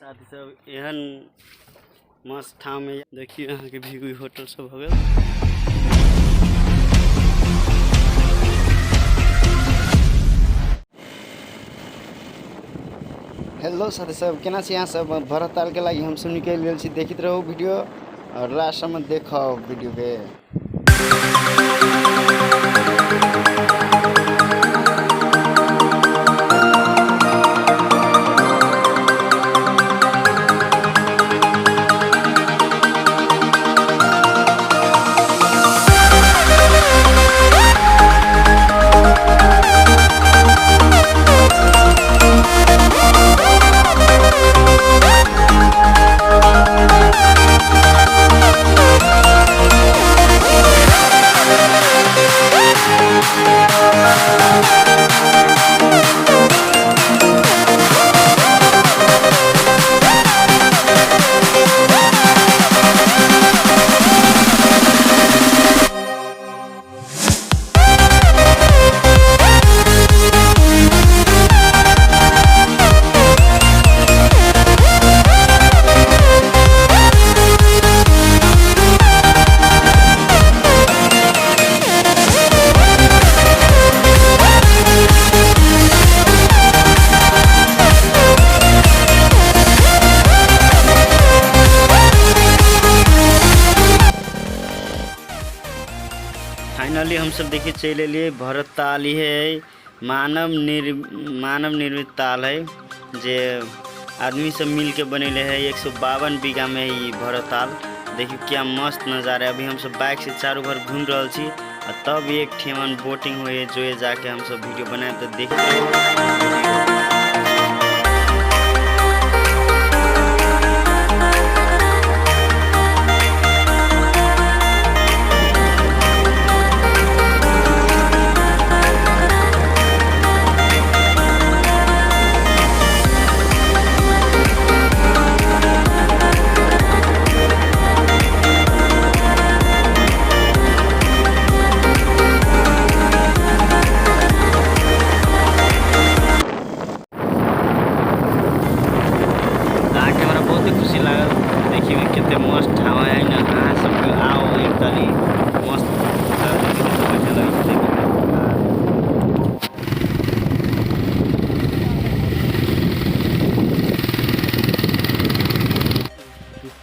साथी सब एहन मस्त ठाव में देखिए यहाँ के भी होटल सब हो गए। हेलो साथी सब केना छी यहाँ सब भरत ताल के लगी हम सब निकल गेल छी। देखित रहो वीडियो और लास्ट में देखो वीडियो के। फाइनली हम सब देखिए चले लिए भरत ताल ही है मानव निर्मित ताल है जे आदमी सब मिल के बनेले है। 152 बीघा में ही भरत ताल देखिए क्या मस्त नज़ारा है। अभी हम सब बाइक से चारों भर घूम रहा छी और तब एक ठेमन बोटिंग हुए जो जाके हम सब वीडियो बनाए तो देखिए। खुशी लागल देखिए कितने मस्त ठाव है ना। हाँ सब आओ एक तली मस्त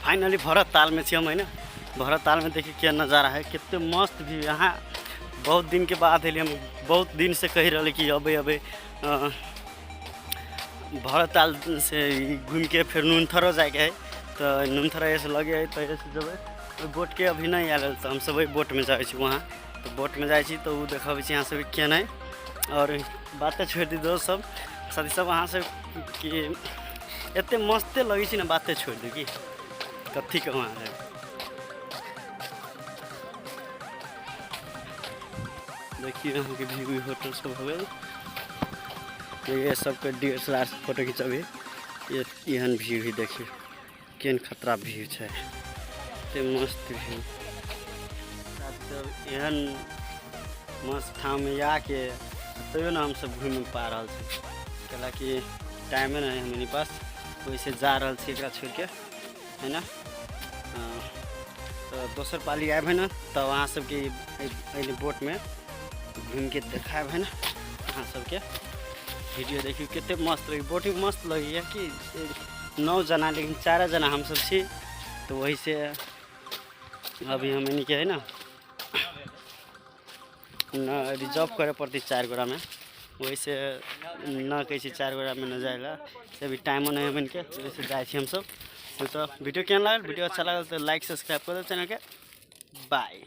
फाइनली भरत ताल में हम है ना। भरत ताल में देखिए क्या नज़ारा है कितने मस्त भी। यहाँ बहुत दिन के बाद है हम बहुत दिन से कही रहे कि अबे भरत ताल से घूम के फिर नुनथरो जाके है तो नुनथरा ऐसे लगे है तो ऐसे जब बोट के अभी नहीं आयल तो हम सब बोट में जाए वहाँ तो बोट में जाए तो वो देखा यहाँ से क्या नहीं और बातें छोड़ दी दोस्त सब साथी सब वहाँ से कि इतने मस्ते लगी ना बातें छोड़ दी कि कथी के वहाँ है। देखिए यहाँ के भी होटल सब हो गए। ये सबके DSLR से फोटो खिंचबे एहन व्यू भी देखिए केन खतरा व्यू है ते मस्त व्यू। सब एहन मस्त ठाव में आके तैयो ना हम सब घूम पा रहा कैला कि टाइम नहीं है हमारे पास वैसे जा रहा छोड़ के है ना। तो दोसर पाली आए है ना तो वहाँ सबके बोट में घूम के देखाए है ना। वहाँ सबके वीडियो देखिए कितने मस्त लगी बोटिंग मस्त लगी है कि 9 जना लेकिन 4 जना हम सब छी तो वही से अभी हमें क्या है ना रिजर्व करे पड़ती 4 गोरा में वही से न कैसे 4 गोरा में न जाएगा से अभी टाइमो नहीं हमें के वैसे जाए हम सब। तो वीडियो क्या लगा वीडियो अच्छा लगा तो लाइक सब्सक्राइब कर दो चैनल के। बाय।